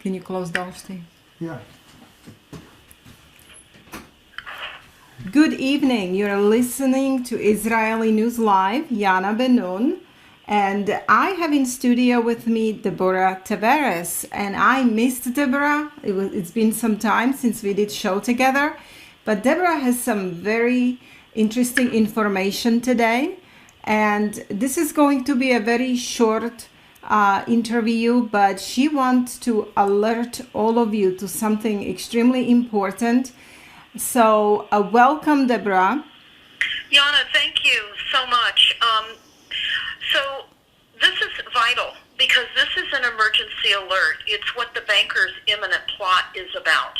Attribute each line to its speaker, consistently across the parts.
Speaker 1: Can you close the door, Steve?
Speaker 2: Yeah.
Speaker 1: Good evening. You're listening to Israeli News Live, Yana Ben-Nun, and I have in studio with me Deborah Tavares, and I missed Deborah. It's been some time since we did show together, but Deborah has some very interesting information today, and this is going to be a very short interview, but she wants to alert all of you to something extremely important. So welcome, Deborah.
Speaker 3: Yana, thank you so much. So this is vital because this is an emergency alert. It's what the banker's imminent plot is about.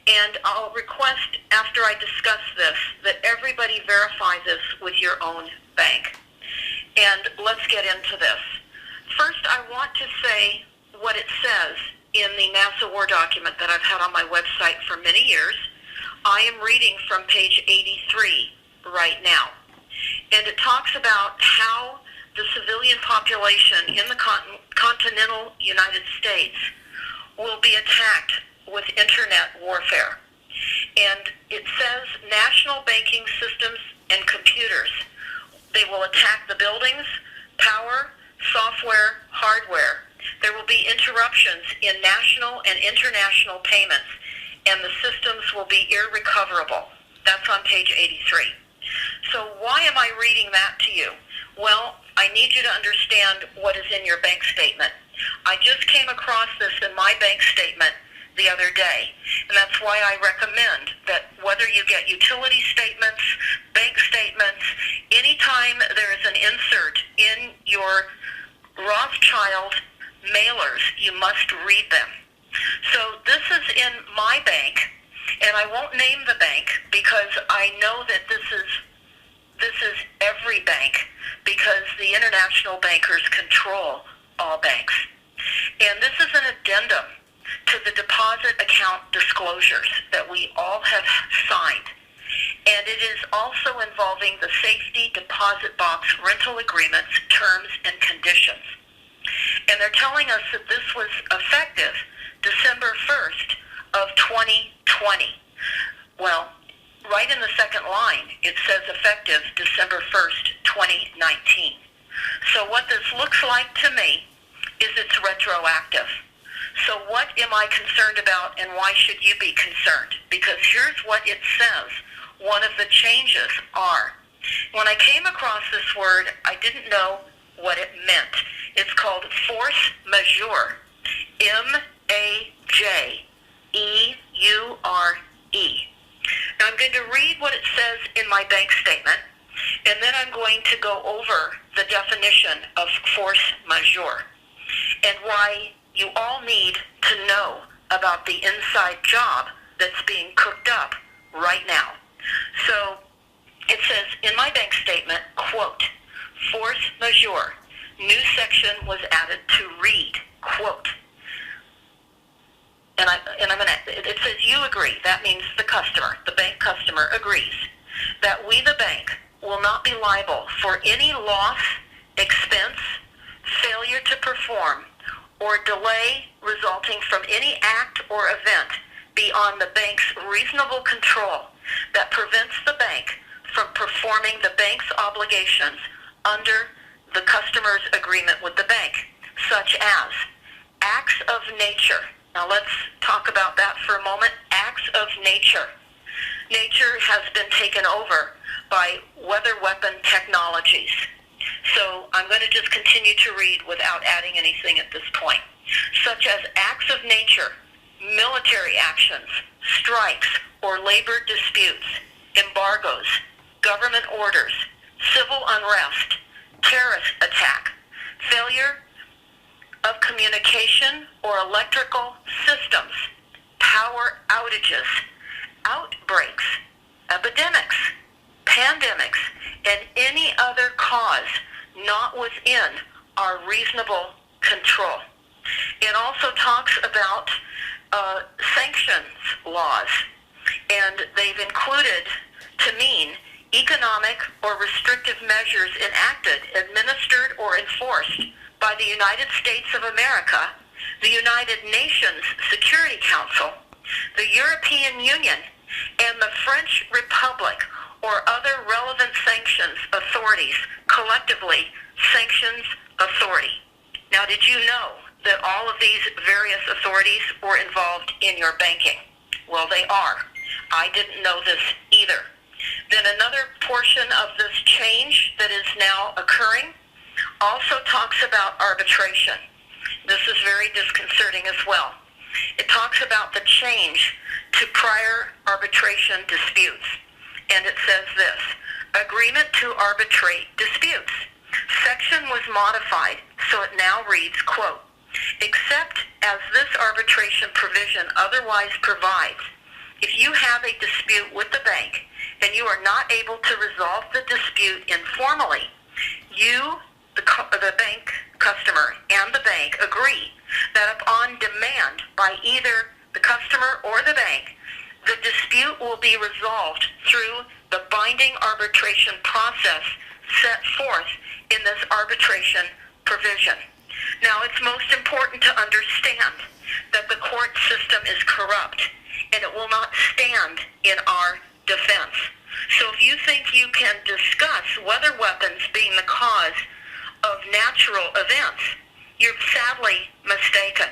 Speaker 3: And I'll request, after I discuss this, that everybody verify this with your own bank. And let's get into this. First, I want to say what it says in the NASA War document that I've had on my website for many years. I am reading from page 83 right now. And it talks about how the civilian population in the continental United States will be attacked with internet warfare. And it says national banking systems and computers. They will attack the buildings, power, software, hardware. There will be interruptions in national and international payments, and the systems will be irrecoverable. That's on page 83. So why am I reading that to you? Well, I need you to understand what is in your bank statement. I just came across this in my bank statement the other day, and that's why I recommend that whether you get utility statements, bank statements, anytime there is an insert in your Rothschild mailers, you must read them. So this is in my bank, and I won't name the bank because I know that this is every bank because the international bankers control all banks. And this is an addendum to the deposit account disclosures that we all have signed. And it is also involving the safety deposit box rental agreements, terms, and conditions. And they're telling us that this was effective December 1st of 2020. Well, right in the second line, it says effective December 1st, 2019. So what this looks like to me is it's retroactive. So what am I concerned about, and why should you be concerned? Because here's what it says. One of the changes are, when I came across this word, I didn't know what it meant. It's called force majeure. M-A-J-E-U-R-E. Now I'm going to read what it says in my bank statement, and then I'm going to go over the definition of force majeure and why you all need to know about the inside job that's being cooked up right now. So it says in my bank statement, quote, force majeure, new section was added to read, quote. And it says you agree. That means the customer, the bank customer agrees that we, the bank, will not be liable for any loss, expense, failure to perform, or delay resulting from any act or event beyond the bank's reasonable control that prevents the bank from performing the bank's obligations under the customer's agreement with the bank, such as acts of nature. Now let's talk about that for a moment. Acts of nature. Nature has been taken over by weather weapon technologies. So I'm going to just continue to read without adding anything at this point. Such as acts of nature, military actions, strikes or labor disputes, embargoes, government orders, civil unrest, terrorist attack, failure of communication or electrical systems, power outages, outbreaks, epidemics, pandemics, and any other cause not within our reasonable control. It also talks about sanctions laws, and they've included to mean economic or restrictive measures enacted, administered, or enforced by the United States of America the United Nations Security Council, the European Union, and the French Republic or other relevant sanctions authorities, collectively sanctions authority. Now, did you know that all of these various authorities were involved in your banking? Well, they are. I didn't know this either. Then another portion of this change that is now occurring also talks about arbitration. This is very disconcerting as well. It talks about the change to prior arbitration disputes. And it says this: agreement to arbitrate disputes. Section was modified, so it now reads, quote, except as this arbitration provision otherwise provides, if you have a dispute with the bank and you are not able to resolve the dispute informally, you, the bank customer, and the bank agree that upon demand by either the customer or the bank, the dispute will be resolved through the binding arbitration process set forth in this arbitration provision. Now, it's most important to understand that the court system is corrupt and it will not stand in our defense. So if you think you can discuss weather weapons being the cause of natural events, you're sadly mistaken.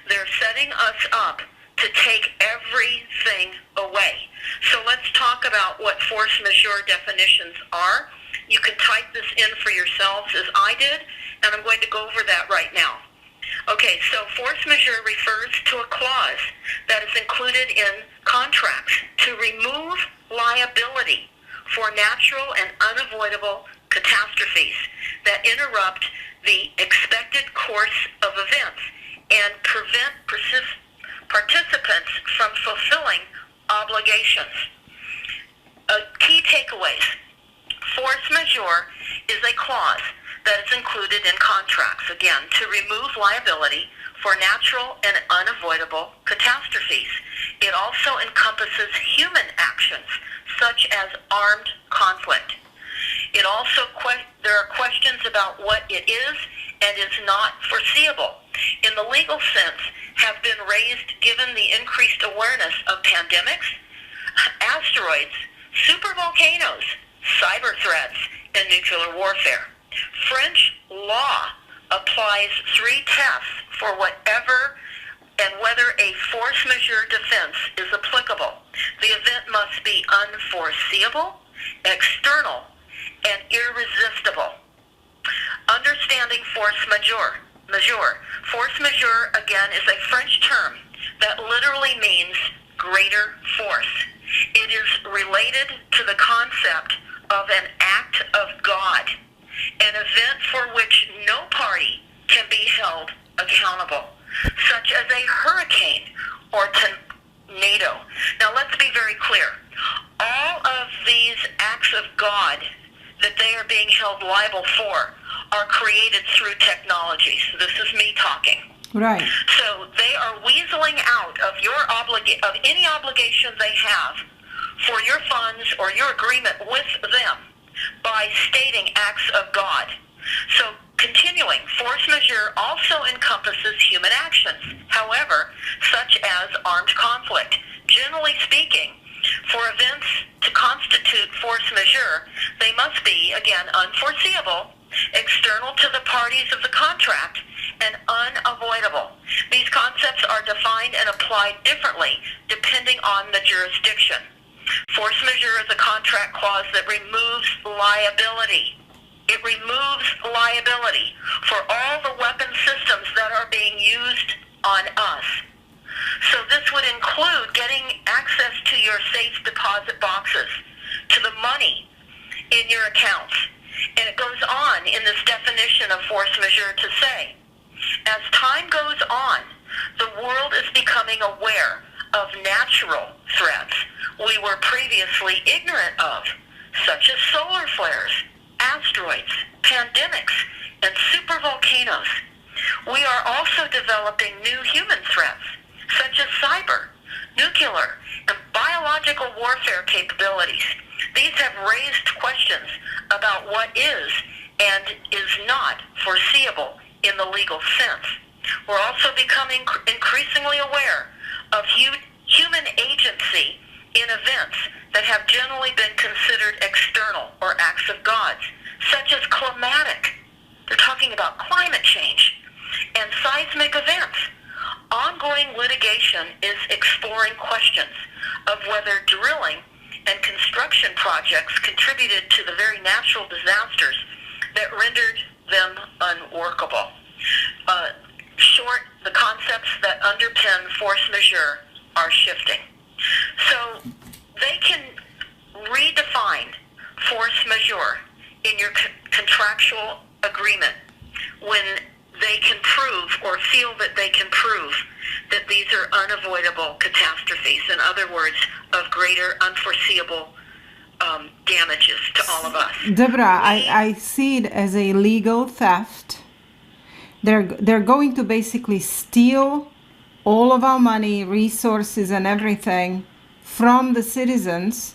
Speaker 3: They're setting us up to take everything away. So let's talk about what force majeure definitions are. You can type this in for yourselves as I did, and I'm going to go over that right now. Okay, so force majeure refers to a clause that is included in contracts to remove liability for natural and unavoidable catastrophes that interrupt the expected course of events and prevent participants from fulfilling obligations. Key takeaways. Force majeure is a clause that is included in contracts, again, to remove liability for natural and unavoidable catastrophes. It also encompasses human actions, such as armed conflict. It also, there are questions about what it is and is not foreseeable. In the legal sense, have been raised given the increased awareness of pandemics, asteroids, supervolcanoes, cyber threats, and nuclear warfare. French law applies 3 tests for whatever and whether a force majeure defense is applicable. The event must be unforeseeable, external, and irresistible. Understanding force majeure. Force majeure, again, is a French term that literally means greater force. It is related to the concept of an act of God, an event for which no party can be held accountable, such as a hurricane or tornado. Now, let's be very clear. All of these acts of God that they are being held liable for are created through technology. So this is me talking.
Speaker 1: Right.
Speaker 3: So they are weaseling out of of any obligation they have for your funds or your agreement with them by stating acts of God. So continuing, force majeure also encompasses human actions, however, such as armed conflict. Generally speaking, for events to constitute force majeure, they must be, again, unforeseeable, external to the parties of the contract, and unavoidable. These concepts are defined and applied differently depending on the jurisdiction. Force majeure is a contract clause that removes liability. It removes liability for all the weapon systems that are being used on us. So this would include getting access to your safe deposit boxes, to the money in your accounts. And it goes on in this definition of force majeure to say, as time goes on, the world is becoming aware of natural threats we were previously ignorant of, such as solar flares, asteroids, pandemics, and supervolcanoes. We are also developing new human threats, such as cyber, nuclear, and biological warfare capabilities. These have raised questions about what is and is not foreseeable in the legal sense. We're also becoming increasingly aware of human agency in events that have generally been considered external or acts of gods, such as climatic. They're talking about climate change and seismic events. Ongoing litigation is exploring questions of whether drilling and construction projects contributed to the very natural disasters that rendered them unworkable. Short, the concepts that underpin force majeure are shifting. So they can redefine force majeure in your contractual agreement when they can prove or feel that they can prove that these are unavoidable catastrophes. In other words, of greater unforeseeable damages to all of us.
Speaker 1: Deborah, I see it as a legal theft. They're going to basically steal all of our money, resources, and everything from the citizens,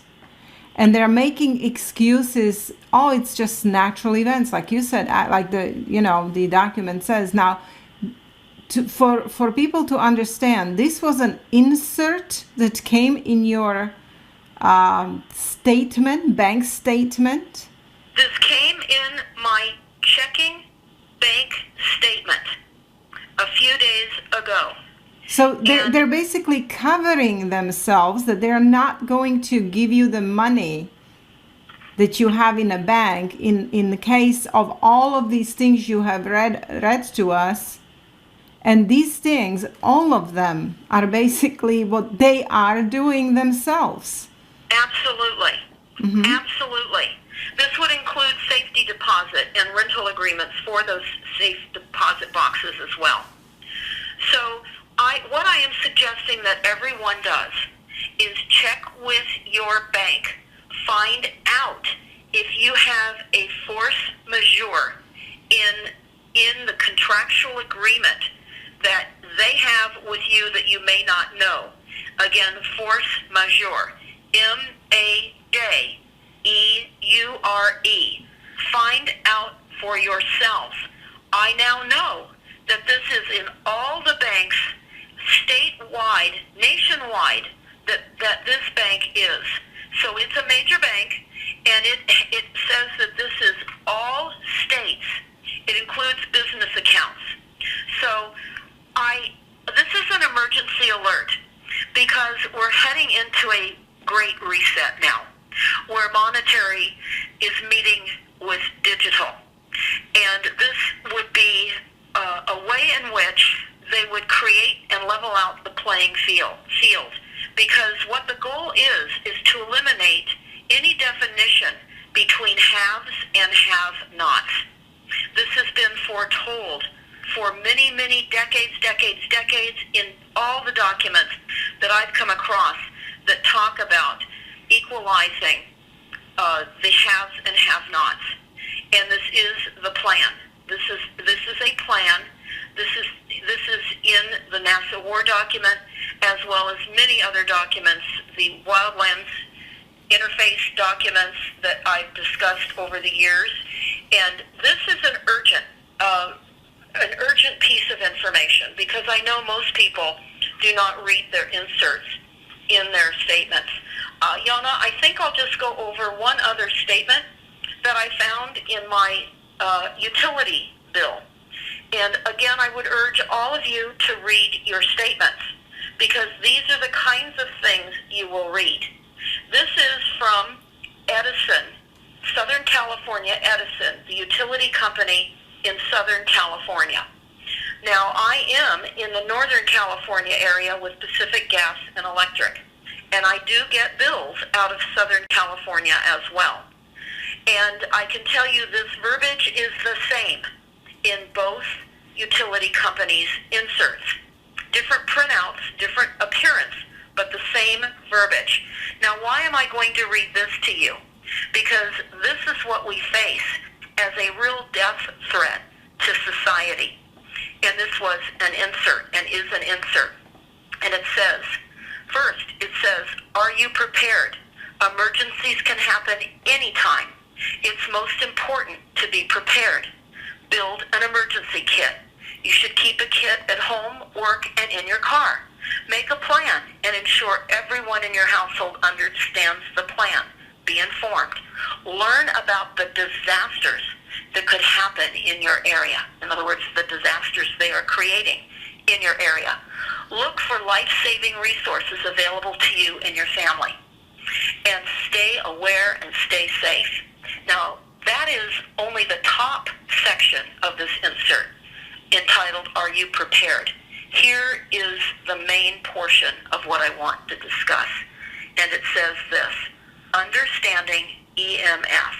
Speaker 1: and they're making excuses. Oh, it's just natural events, like you said, like the document says. Now, for people to understand, this was an insert that came in your statement, bank statement.
Speaker 3: This came in my checking bank statement a few days ago.
Speaker 1: So they're basically covering themselves that they're not going to give you the money that you have in a bank in the case of all of these things you have read to us. And these things, all of them, are basically what they are doing themselves.
Speaker 3: Absolutely. Mm-hmm. Absolutely. This would include safety deposit and rental agreements for those safe deposit boxes as well. So what I am suggesting that everyone does is check with your bank. Find out if you have a force majeure in the contractual agreement that they have with you that you may not know. Again, force majeure. M-A-J-E-U-R-E. Find out for yourself. I now know that this is in all the banks, statewide, nationwide, that this bank is. So it's a major bank, and it says that this is all states. It includes business accounts. So this is an emergency alert because we're heading into a great reset now, where monetary is meeting with digital. And this would be a way in which they would create and level out the playing field. Because what the goal is to eliminate any definition between haves and have-nots. This has been foretold for many, many decades in all the documents that I've come across that talk about equalizing the haves and have-nots. And this is the plan. This is a plan. This is in the NASA War document, as well as many other documents, the Wildlands interface documents that I've discussed over the years. And this is an urgent piece of information, because I know most people do not read their inserts in their statements. Yana, I think I'll just go over one other statement that I found in my utility bill. And again, I would urge all of you to read your statements, because these are the kinds of things you will read. This is from Edison, Southern California Edison, the utility company in Southern California. Now, I am in the Northern California area with Pacific Gas and Electric, and I do get bills out of Southern California as well. And I can tell you this verbiage is the same in both utility companies' inserts. Different printouts, different appearance, but the same verbiage. Now, why am I going to read this to you? Because this is what we face as a real death threat to society. And this was an insert and is an insert. And it says, first, it says, are you prepared? Emergencies can happen anytime. It's most important to be prepared. Build an emergency kit. You should keep a kit at home, work, and in your car. Make a plan and ensure everyone in your household understands the plan. Be informed. Learn about the disasters that could happen in your area. In other words, the disasters they are creating in your area. Look for life-saving resources available to you and your family. And stay aware and stay safe. Now, that is only the top section of this insert, entitled, Are You Prepared? Here is the main portion of what I want to discuss. And it says this: understanding EMF.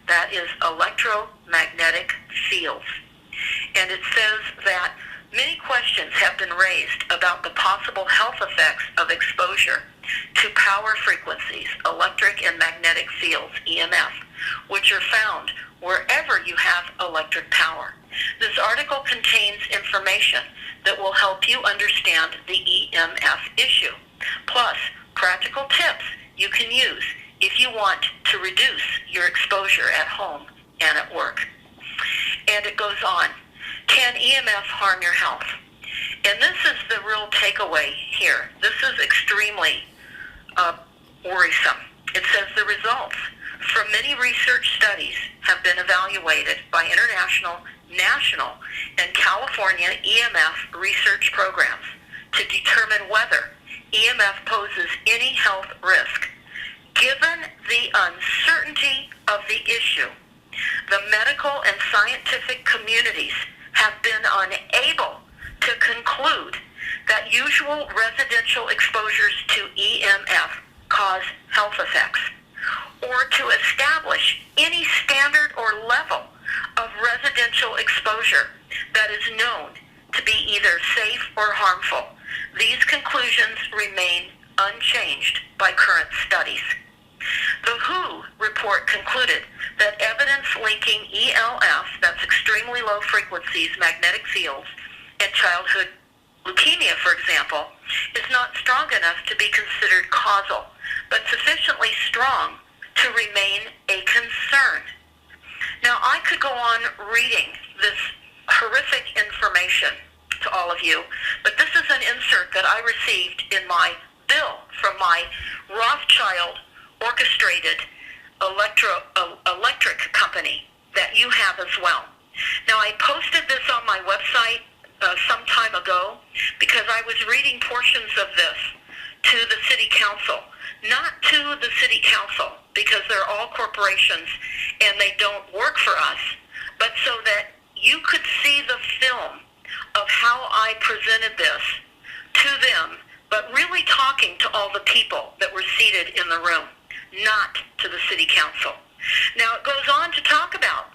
Speaker 3: That is electromagnetic fields. And it says that many questions have been raised about the possible health effects of exposure to power frequencies, electric and magnetic fields, EMF, which are found wherever you have electric power. This article contains information that will help you understand the EMF issue, plus practical tips you can use if you want to reduce your exposure at home and at work. And it goes on. Can EMF harm your health? And this is the real takeaway here. This is extremely worrisome. It says the results from many research studies have been evaluated by international, national, and California EMF research programs to determine whether EMF poses any health risk. Given the uncertainty of the issue, the medical and scientific communities have been unable to conclude that usual residential exposures to EMF cause health effects, or to establish any standard or level of residential exposure that is known to be either safe or harmful. These conclusions remain unchanged by current studies. The WHO report concluded that evidence linking ELF, that's extremely low frequencies, magnetic fields, and childhood leukemia, for example, is not strong enough to be considered causal, but sufficiently strong to remain a concern. Now, I could go on reading this horrific information to all of you, but this is an insert that I received in my bill from my Rothschild orchestrated electric company that you have as well. Now, I posted this on my website some time ago because I was reading portions of this to the city council, not to the city council because they're all corporations and they don't work for us, but so that you could see the film of how I presented this to them, but really talking to all the people that were seated in the room, not to the city council. Now, it goes on to talk about,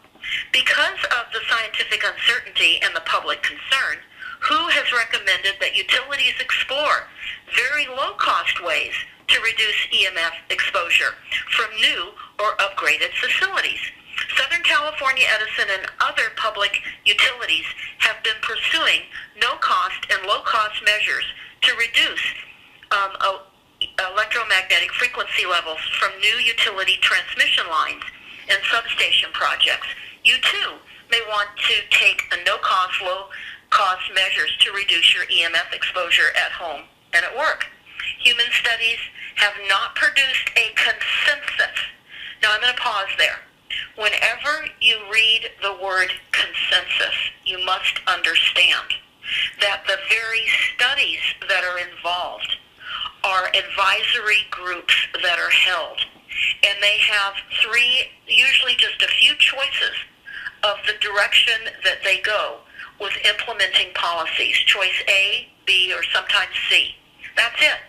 Speaker 3: because of the scientific uncertainty and the public concern, WHO has recommended that utilities explore very low-cost ways to reduce EMF exposure from new or upgraded facilities. Southern California Edison and other public utilities have been pursuing no-cost and low-cost measures to reduce electromagnetic frequency levels from new utility transmission lines and substation projects. You too may want to take a no-cost, low-cost measures to reduce your EMF exposure at home and at work. Human studies have not produced a consensus. Now, I'm going to pause there. Whenever you read the word consensus, you must understand that the very studies that are involved are advisory groups that are held, and they have usually just a few choices of the direction that they go with implementing policies. Choice A, B, or sometimes C. That's it.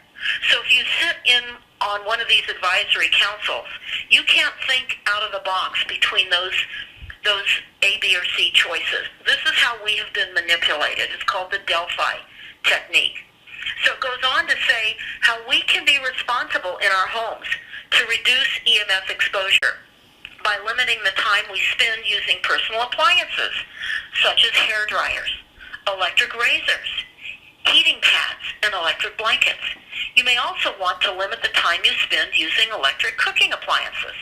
Speaker 3: So if you sit in on one of these advisory councils, you can't think out of the box between those A, B, or C choices. This is how we have been manipulated. It's called the Delphi technique. So it goes on to say how we can be responsible in our homes to reduce EMF exposure by limiting the time we spend using personal appliances, such as hair dryers, electric razors, heating pads, and electric blankets. You may also want to limit the time you spend using electric cooking appliances.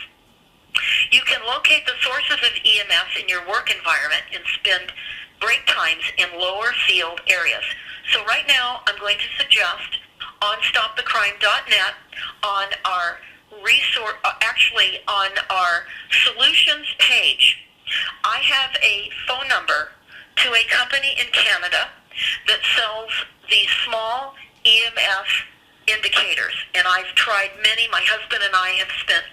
Speaker 3: You can locate the sources of EMF in your work environment and spend break times in lower field areas. So right now, I'm going to suggest on stopthecrime.net, on our resource, actually on our solutions page, I have a phone number to a company in Canada that sells these small EMF indicators. And I've tried many. My husband and I have spent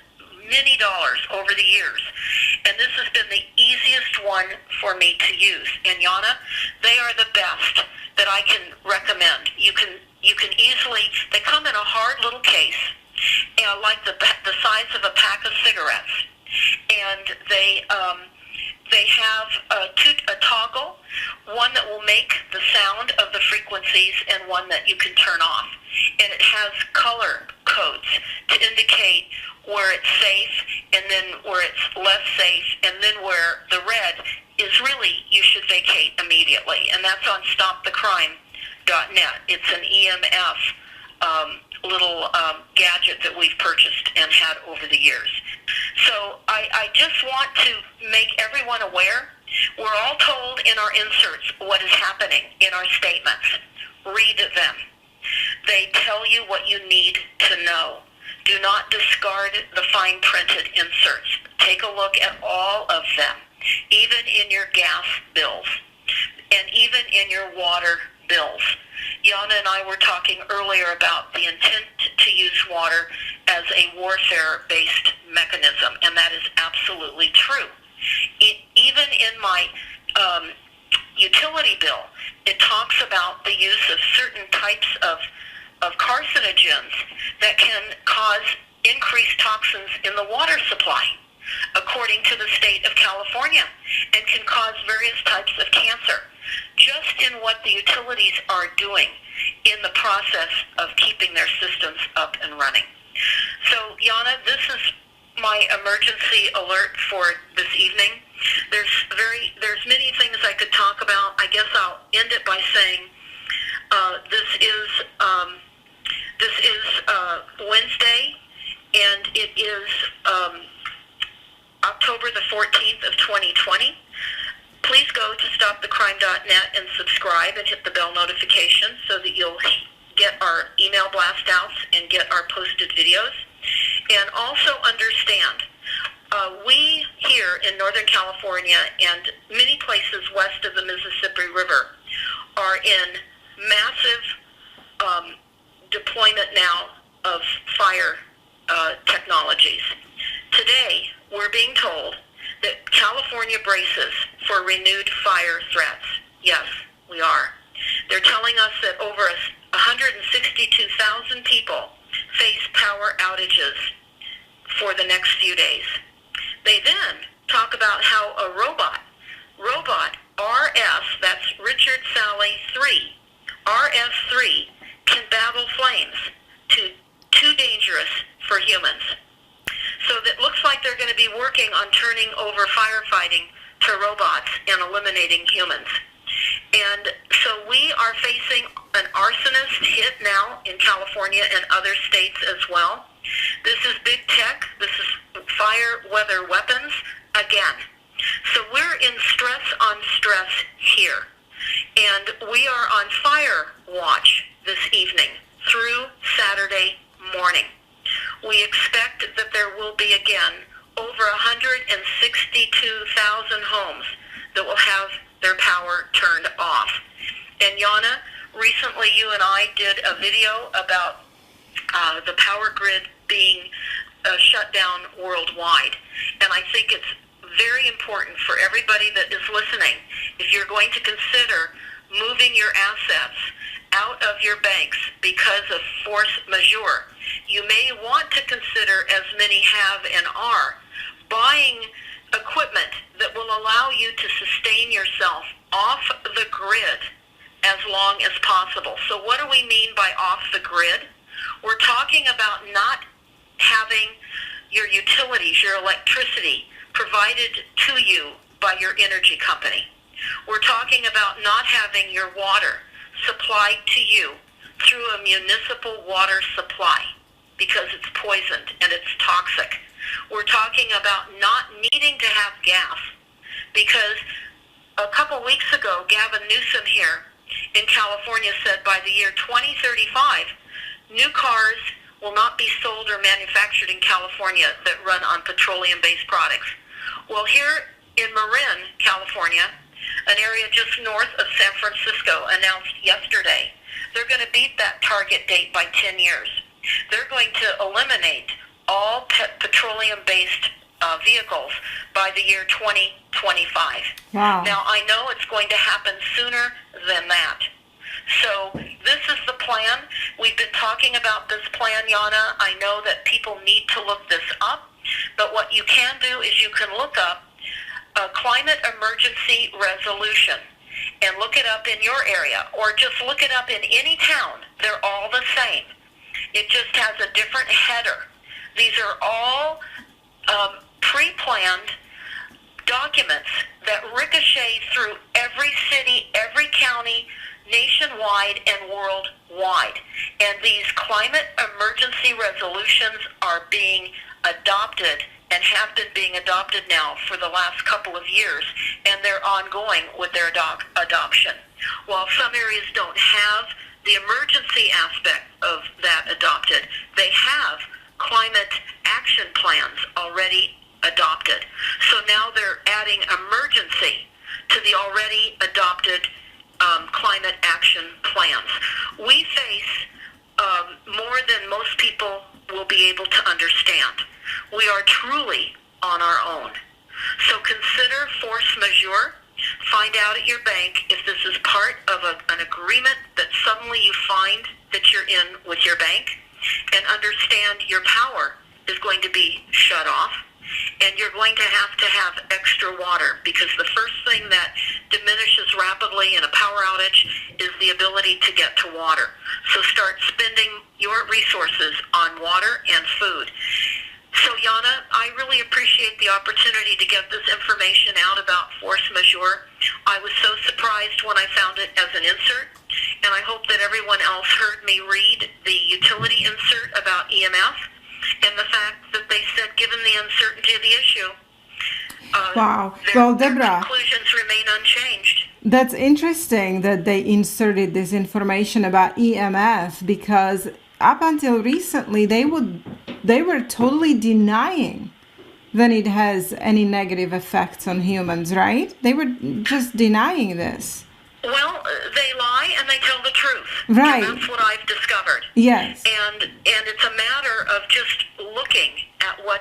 Speaker 3: many dollars over the years. And this has been the easiest one for me to use. And Yana, they are the best that I can recommend. You can easily, they come in a hard little case, like the size of a pack of cigarettes. And they have a toggle, one that will make the sound of the frequencies and one that you can turn off. And it has color codes to indicate where it's safe and then where it's less safe, and then where the red is really you should vacate immediately. And that's on stopthecrime.net. It's an EMF little gadget that we've purchased and had over the years. So I just want to make everyone aware. We're all told in our inserts what is happening in our statements. Read them. They tell you what you need to know. Do not discard the fine printed inserts. Take a look at all of them, even in your gas bills and even in your water bills. Yana and I were talking earlier about the intent to use water as a warfare-based mechanism, and that is absolutely true. Even in my utility bill, it talks about the use of certain types of carcinogens that can cause increased toxins in the water supply, according to the state of California, and can cause various types of cancer, just in what the utilities are doing in the process of keeping their systems up and running. So, Yana, this is my emergency alert for this evening. There's many things I could talk about. I guess I'll end it by saying this is Wednesday, and it is October the 14th of 2020. Please go to stopthecrime.net and subscribe and hit the bell notification so that you'll get our email blast outs and get our posted videos. And also understand, we here in Northern California and many places west of the Mississippi River are in massive deployment now of fire technologies. Today, we're being told that California braces for renewed fire threats. Yes, we are. They're telling us that over 162,000 people face power outages for the next few days. They then talk about how a robot RS, that's Richard Sally 3, RS3, can battle flames too dangerous for humans. So it looks like they're going to be working on turning over firefighting to robots and eliminating humans. And so we are facing an arsonist hit now in California and other states as well. This is big tech. This is fire weather weapons again. So we're in stress on stress here. And we are on fire watch this evening through Saturday morning. We expect that there will be again over 162,000 homes that will have their power turned off. And Yana, recently you and I did a video about the power grid being shut down worldwide. And I think it's very important for everybody that is listening, if you're going to consider moving your assets out of your banks because of force majeure, you may want to consider, as many have and are, buying equipment that will allow you to sustain yourself off the grid as long as possible. So what do we mean by off the grid? We're talking about not having your utilities, your electricity, provided to you by your energy company. We're talking about not having your water supplied to you through a municipal water supply because it's poisoned and it's toxic. We're talking about not needing to have gas because a couple weeks ago, Gavin Newsom here in California said by the year 2035, new cars will not be sold or manufactured in California that run on petroleum-based products. Well, here in Marin, California, an area just north of San Francisco, announced yesterday they're going to beat that target date by 10 years. They're going to eliminate all petroleum-based vehicles by the year 2025.
Speaker 1: Wow.
Speaker 3: Now, I know it's going to happen sooner than that. So this is the plan. We've been talking about this plan, Yana. I know that people need to look this up, but what you can do is you can look up a climate emergency resolution and look it up in your area, or just look it up in any town. They're all the same. It just has a different header. These are all pre-planned documents that ricochet through every city, every county, nationwide and worldwide. And these climate emergency resolutions are being adopted and have been being adopted now for the last couple of years, and they're ongoing with their adoption. While some areas don't have the emergency aspect of that adopted, they have climate action plans already adopted. So now they're adding emergency to the already adopted climate action plans. We face more than most people will be able to understand. We are truly on our own. So consider force majeure. Find out at your bank if this is part of an agreement that suddenly you find that you're in with your bank, and understand your power is going to be shut off, and you're going to have extra water, because the first thing that diminishes rapidly in a power outage is the ability to get to water. So start spending your resources on water and food. So, Yana, I really appreciate the opportunity to get this information out about force majeure. I was so surprised when I found it as an insert, and I hope that everyone else heard me read the utility insert about EMF, and the fact that they said, given the uncertainty of the issue,
Speaker 1: wow. Well, Deborah,
Speaker 3: their conclusions remain unchanged.
Speaker 1: That's interesting that they inserted this information about EMF, because up until recently, they were totally denying that it has any negative effects on humans, right? They were just denying this.
Speaker 3: Well, they lie and they tell the truth.
Speaker 1: Right.
Speaker 3: And that's what I've discovered.
Speaker 1: Yes.
Speaker 3: And it's a matter of just looking at what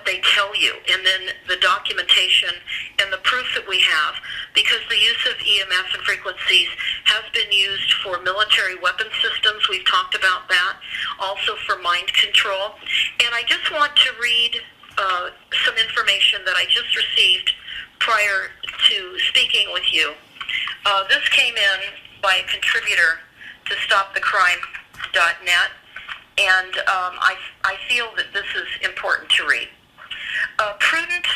Speaker 3: they tell you, and then the documentation and the proof that we have, because the use of EMF and frequencies has been used for military weapon systems. We've talked about that, also for mind control. And I just want to read some information that I just received prior to speaking with you. This came in by a contributor to StopTheCrime.net, and I feel that this is important to read. Prudent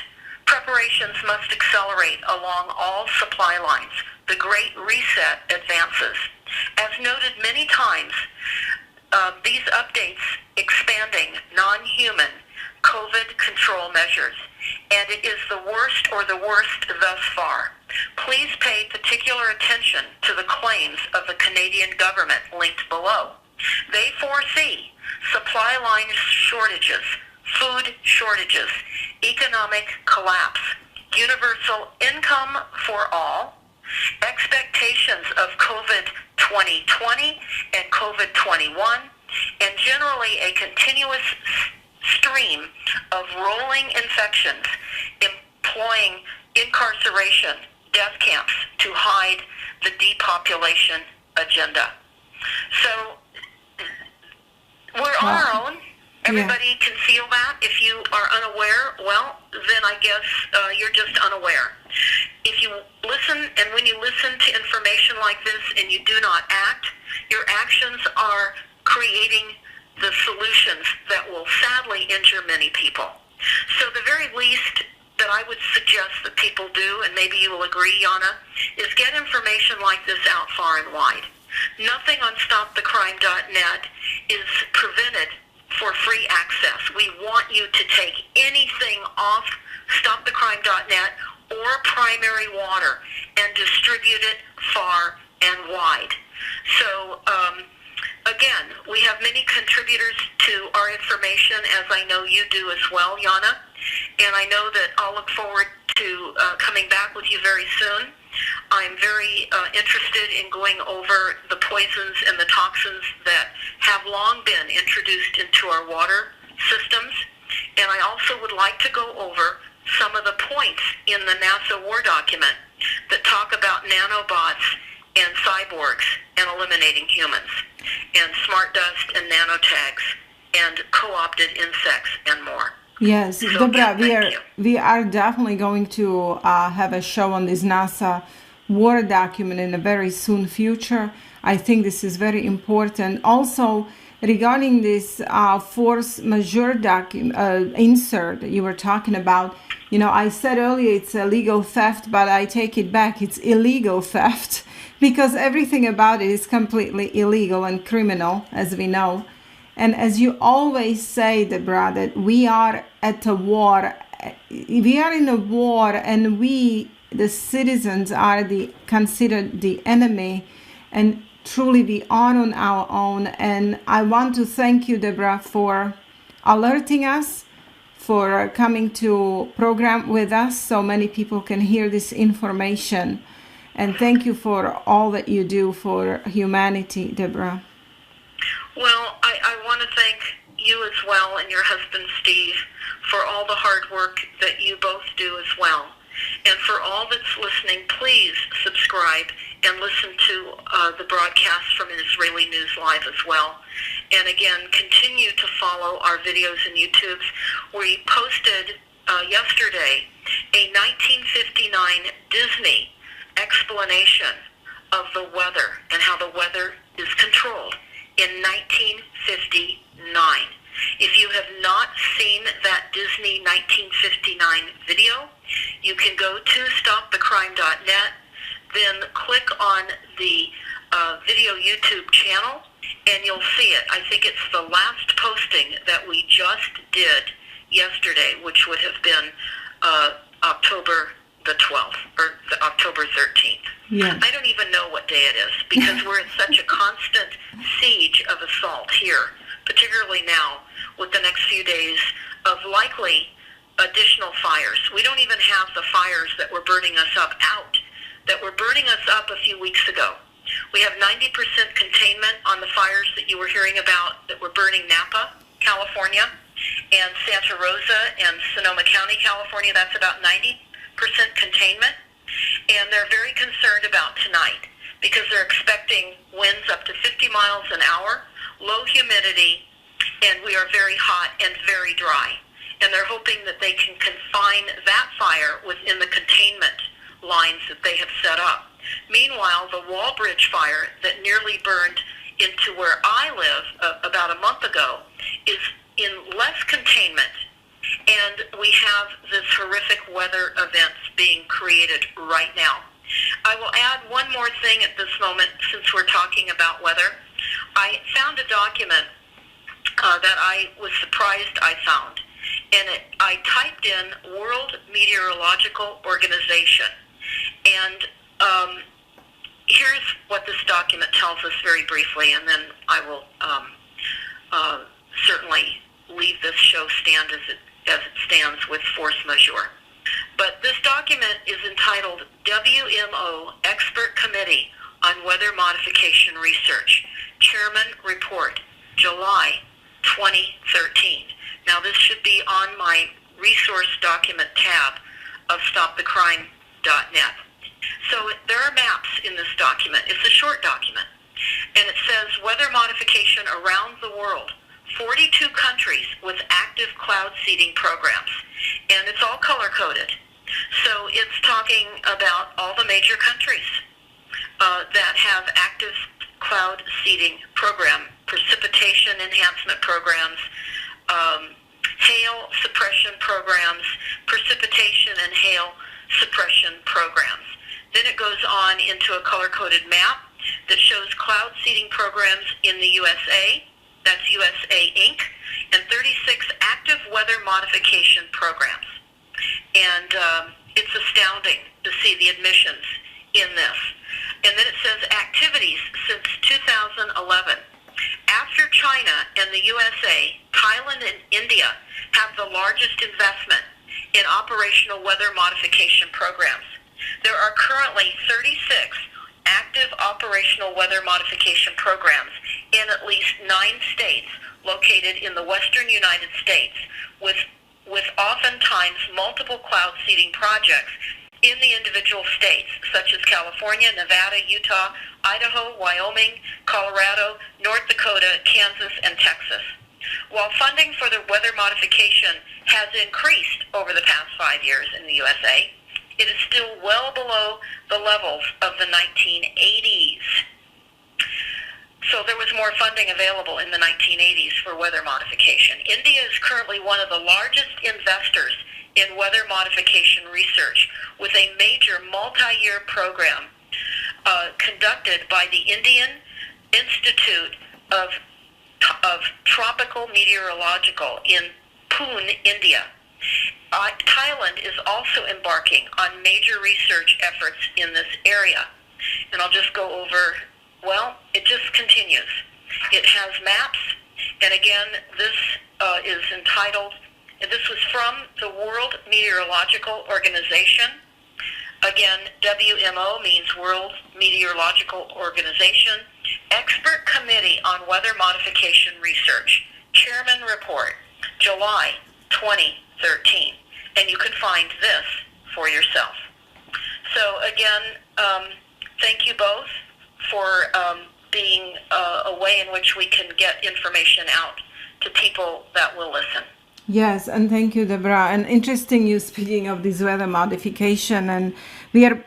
Speaker 3: preparations must accelerate along all supply lines. The Great Reset advances. As noted many times, these updates expanding non-human COVID control measures, and it is the worst or the worst thus far. Please pay particular attention to the claims of the Canadian government linked below. They foresee supply line shortages, food shortages, economic collapse, universal income for all, expectations of COVID 2020 and COVID 21, and generally a continuous stream of rolling infections, employing incarceration, death camps to hide the depopulation agenda. So we're on our own. Everybody can feel that. If you are unaware, well, then I guess you're just unaware. If you listen, and when you listen to information like this and you do not act, your actions are creating the solutions that will sadly injure many people. So the very least that I would suggest that people do, and maybe you will agree, Yana, is get information like this out far and wide. Nothing on StopTheCrime.net is prevented for free access. We want you to take anything off StopTheCrime.net or your primary water and distribute it far and wide. So, again, we have many contributors to our information, as I know you do as well, Yana. And I know that I'll look forward to coming back with you very soon. I'm very interested in going over the poisons and the toxins that have long been introduced into our water systems. And I also would like to go over some of the points in the NASA war document that talk about nanobots and cyborgs and eliminating humans, and smart dust and nanotags and co-opted insects and more.
Speaker 1: Yes,
Speaker 3: So,
Speaker 1: Deborah, we are definitely going to have a show on this NASA war document in a very soon future. I think this is very important. Also, regarding this force majeure insert that you were talking about, you know, I said earlier it's a legal theft, but I take it back. It's illegal theft because everything about it is completely illegal and criminal, as we know. And as you always say, Deborah, that we are at a war. We are in a war, and we, the citizens, are considered the enemy, and truly we are on our own. And I want to thank you, Deborah, for alerting us, for coming to program with us so many people can hear this information. And thank you for all that you do for humanity, Deborah.
Speaker 3: Well, I want to thank you as well and your husband, Steve, for all the hard work that you both do as well. And for all that's listening, please subscribe and listen to the broadcast from Israeli News Live as well. And again, continue to follow our videos and YouTubes. We posted yesterday a 1959 Disney explanation of the weather and how the weather is controlled in 1959. If you have not seen that Disney 1959 video, you can go to stopthecrime.net, then click on the video YouTube channel, and you'll see it. I think it's the last posting that we just did yesterday, which would have been October the 12th, or the October 13th.
Speaker 1: Yeah.
Speaker 3: I don't even know what day it is, because we're in such a constant siege of assault here, particularly now with the next few days of likely additional fires. We don't even have the fires that were burning us up out, that were burning us up a few weeks ago. We have 90% containment on the fires that you were hearing about that were burning Napa, California, and Santa Rosa and Sonoma County, California. That's about 90% containment. And they're very concerned about tonight because they're expecting winds up to 50 miles an hour, low humidity, and we are very hot and very dry. And they're hoping that they can confine that fire within the containment lines that they have set up. Meanwhile, the Wall Bridge fire that nearly burned into where I live about a month ago is in less containment. And we have this horrific weather events being created right now. I will add one more thing at this moment since we're talking about weather. I found a document that I was surprised I found. And I typed in World Meteorological Organization. And here's what this document tells us very briefly, and then I will certainly leave this show stand as it stands with force majeure. But this document is entitled WMO Expert Committee on Weather Modification Research, Chairman Report, July 2013. Now this should be on my resource document tab of stopthecrime.net. So there are maps in this document. It's a short document. And it says weather modification around the world. 42 countries with active cloud seeding programs. And it's all color-coded. So it's talking about all the major countries that have active cloud seeding program, precipitation enhancement programs, hail suppression programs, precipitation and hail suppression programs. Then it goes on into a color-coded map that shows cloud seeding programs in the USA, that's USA Inc., and 36 active weather modification programs. And It's astounding to see the admissions in this. And then it says activities since 2011. After China and the USA, Thailand and India have the largest investment in operational weather modification programs. There are currently 36 active operational weather modification programs in at least 9 states located in the western United States, with oftentimes multiple cloud seeding projects in the individual states, such as California, Nevada, Utah, Idaho, Wyoming, Colorado, North Dakota, Kansas, and Texas. While funding for the weather modification has increased over the past 5 years in the USA, it is still well below the levels of the 1980s. So there was more funding available in the 1980s for weather modification. India is currently one of the largest investors in weather modification research, with a major multi-year program conducted by the Indian Institute of Tropical Meteorological in Pune, India. Thailand is also embarking on major research efforts in this area. And I'll just go over, well, it just continues. It has maps, and again, this is entitled, this was from the World Meteorological Organization. Again, WMO means World Meteorological Organization. Expert Committee on Weather Modification Research. Chairman Report, July 2013. And you can find this for yourself. So again, thank you both for being a way in which we can get information out to people that will listen.
Speaker 1: Yes, and thank you, Deborah. And interesting you speaking of this weather modification, and we are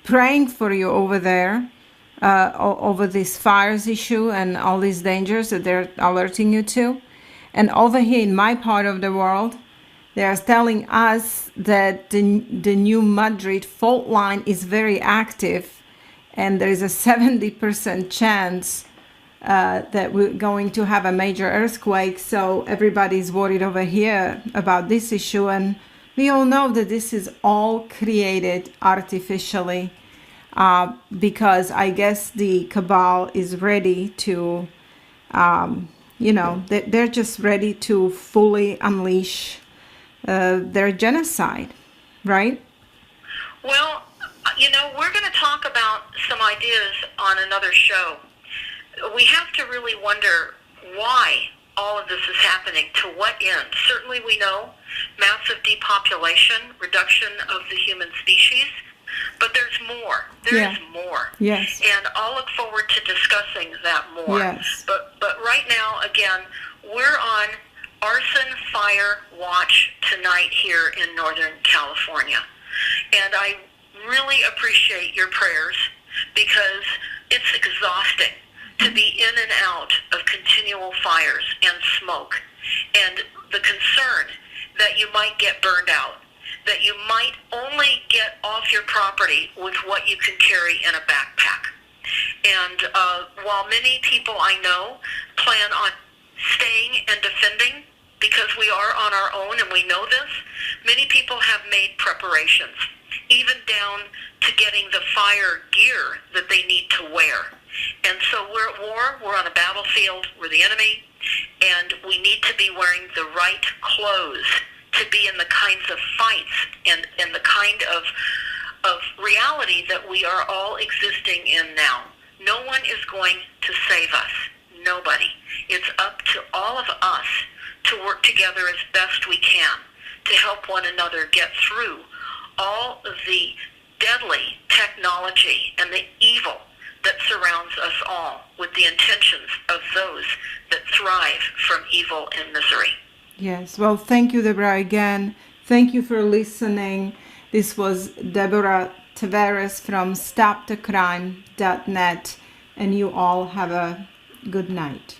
Speaker 1: praying for you over there, over this fires issue and all these dangers that they're alerting you to. And over here in my part of the world, they are telling us that the new Madrid fault line is very active, and there is a 70% chance that we're going to have a major earthquake. So everybody's worried over here about this issue, and we all know that this is all created artificially because I guess the cabal is ready to, they're just ready to fully unleash their genocide, right?
Speaker 3: Well, we're going to talk about some ideas on another show. We have to really wonder why all of this is happening, to what end. Certainly we know massive depopulation, reduction of the human species, but there's more. There is more.
Speaker 1: Yes.
Speaker 3: And I'll look forward to discussing that more.
Speaker 1: Yes.
Speaker 3: But right now, again, we're on Arson Fire Watch tonight here in Northern California. And I really appreciate your prayers, because it's exhausting to be in and out of continual fires and smoke, and the concern that you might get burned out, that you might only get off your property with what you can carry in a backpack. And while many people I know plan on staying and defending, because we are on our own and we know this, many people have made preparations, even down to getting the fire gear that they need to wear. And so we're at war, we're on a battlefield, we're the enemy, and we need to be wearing the right clothes to be in the kinds of fights and the kind of reality that we are all existing in now. No one is going to save us. Nobody. It's up to all of us to work together as best we can to help one another get through all of the deadly technology and the evil that surrounds us all, with the intentions of those that thrive from evil and misery.
Speaker 1: Yes. Well, thank you, Deborah, again. Thank you for listening. This was Deborah Tavares from stopthecrime.net, and you all have a good night.